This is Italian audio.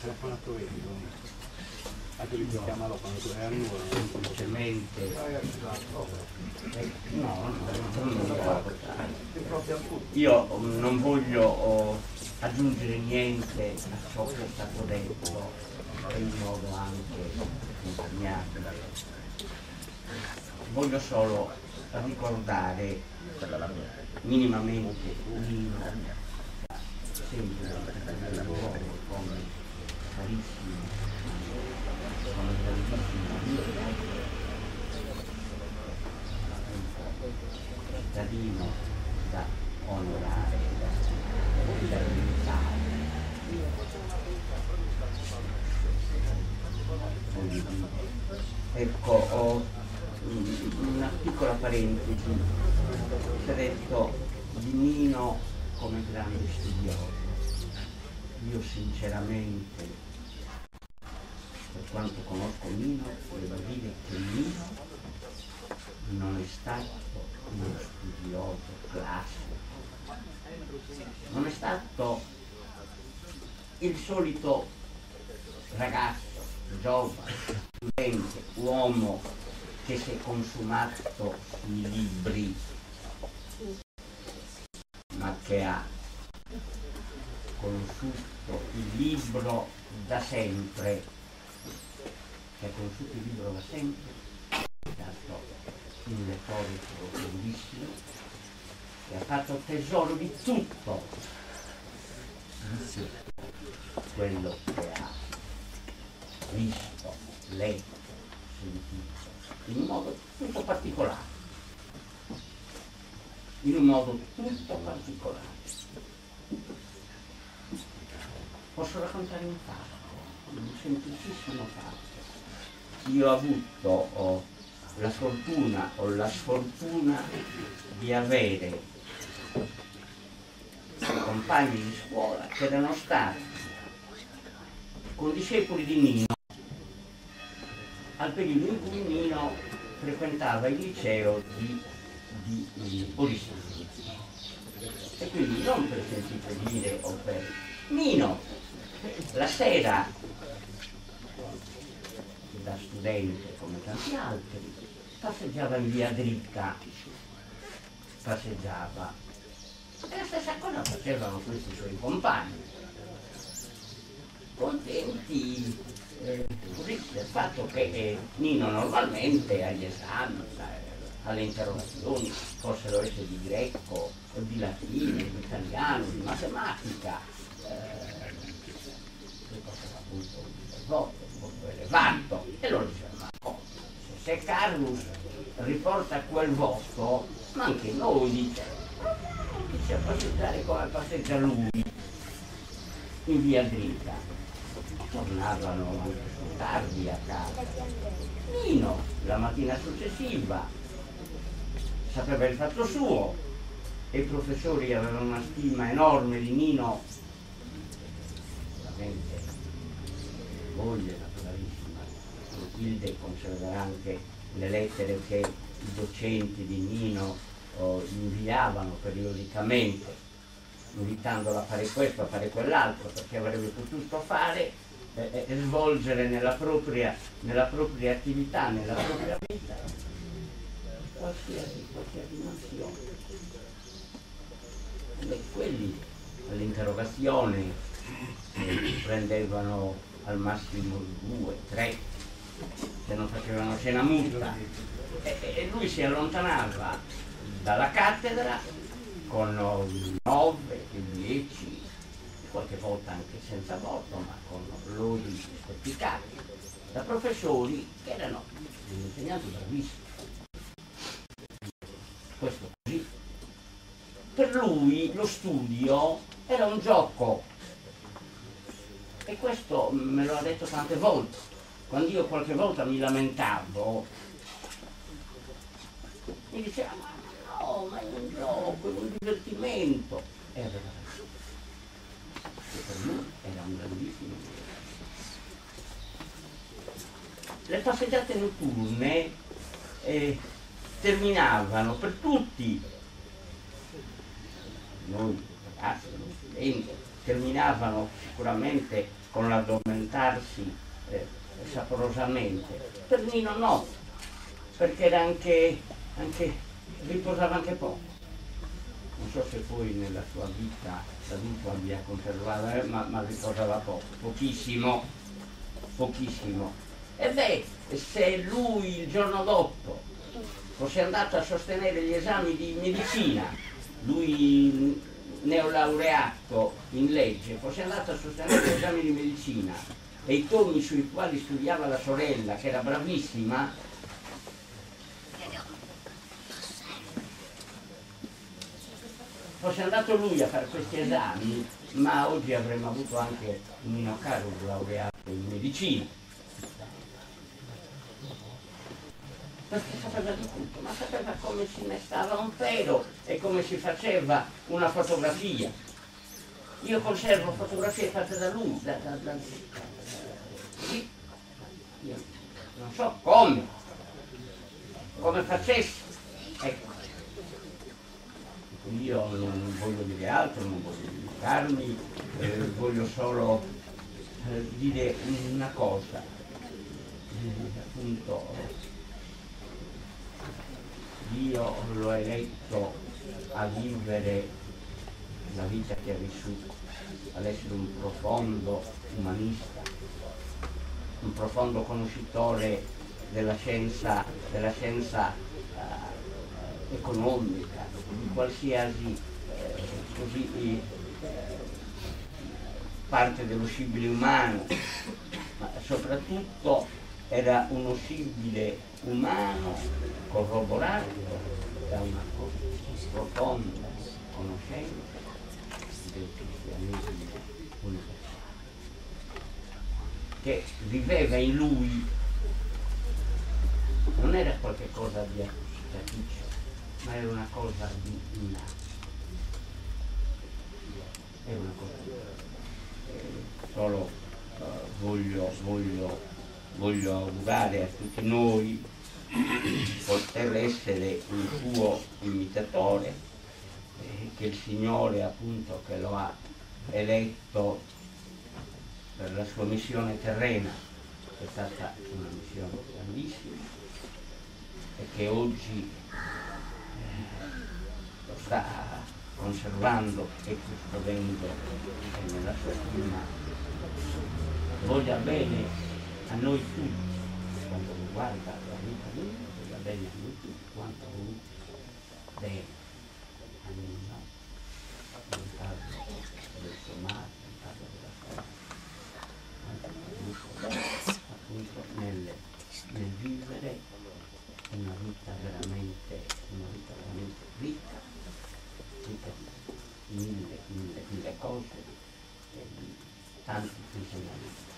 telefonato io. Anche lui ti chiamalo quando tu hai a numero. Semplicemente io non voglio aggiungere niente a ciò che è stato detto in modo anche impegnato. Voglio solo ricordare minimamente Nino, sempre nel lavoro come carissimo, come grandissimo cittadino da onorare, da limitare. Ecco, ho una piccola parentesi. Si è detto di Nino come grande studioso. Io sinceramente, per quanto conosco Nino, devo dire che Nino non è stato uno studioso classico, non è stato il solito ragazzo, giovane, studente, uomo che si è consumato sui libri, ma che ha conosciuto il libro da sempre, è stato un lettore profondissimo, che ha fatto tesoro di tutto quello che ha visto, letto, sentito, in un modo tutto particolare. Posso raccontare un fatto, un semplicissimo fatto. Io ho avuto la fortuna o la sfortuna di avere compagni di scuola che erano stati condiscepoli di Nino al periodo in cui Nino frequentava il liceo di Oristano. E quindi non per semplice dire o per Nino, la sera, da studente come tanti altri, passeggiava in via dritta, e la stessa cosa facevano questi suoi compagni, contenti così del fatto che Nino normalmente agli esami, alle interrogazioni, fossero esse di greco, o di latino, di italiano, di matematica, appunto un voto molto elevato, e loro dicevano: ma se Carlus riporta quel voto, ma anche noi, dice a passeggiare come passeggia lui in via dritta. Tornavano anche più tardi a casa. Nino la mattina successiva sapeva il fatto suo e i professori avevano una stima enorme di Nino, sicuramente moglie naturalissima Clotilde conserverà anche le lettere che i docenti di Nino inviavano periodicamente, invitandola a fare questo, a fare quell'altro, perché avrebbe potuto fare e svolgere nella propria attività, nella propria vita, qualsiasi mansione. E quelli all'interrogazione prendevano al massimo 2, 3, se non facevano cena muta, e lui si allontanava dalla cattedra con 9 e 10, qualche volta anche senza voto, ma con lodi spiccati, da professori che erano degli insegnanti bravissimi. Questo così. Per lui lo studio era un gioco, e questo me lo ha detto tante volte. Quando io qualche volta mi lamentavo, mi diceva: ma no, ma è un gioco, è un divertimento. E aveva ragione. E per lui era un grandissimo divertimento. Le passeggiate notturne terminavano per tutti, noi ragazzi, noi studenti, terminavano sicuramente con l'addormentarsi saporosamente. Per Nino no, perché era anche riposava anche poco. Non so se poi nella sua vita d'adulto abbia conservato, ma riposava poco, pochissimo. E beh, se lui il giorno dopo fosse andato a sostenere gli esami di medicina, lui neolaureato in legge, fosse andato a sostenere gli esami di medicina e i tomi sui quali studiava la sorella, che era bravissima, fosse andato lui a fare questi esami, ma oggi avremmo avuto anche un Nino Caro laureato in medicina. Perché sapeva di tutto, ma sapeva come si innestava un pelo e come si faceva una fotografia. Io conservo fotografie fatte da lui, sì. Io non so come facesse. Ecco. Io non voglio dire altro, non voglio giudicarmi, voglio solo dire una cosa, appunto. Dio l'ho eletto a vivere la vita che ha vissuto, ad essere un profondo umanista, un profondo conoscitore della scienza economica, di qualsiasi parte dello scibile umano, ma soprattutto era uno scibile umano corroborato da una profonda conoscenza del cristianesimo universale, che viveva in lui. Non era qualche cosa di artificio, ma era una cosa di innata. Era una cosa di solo voglio augurare a tutti noi poter essere un suo imitatore, che il Signore appunto che lo ha eletto per la sua missione terrena, che è stata una missione grandissima e che oggi lo sta conservando e custodendo nella sua stima, voglia bene a noi tutti quanto riguarda la vita mia, voglia bene a noi tutti quanto bene a Nino, nel caso del sommario, nel caso della storia, appunto nel vivere una vita veramente ricca di mille cose e di tanti insegnamenti.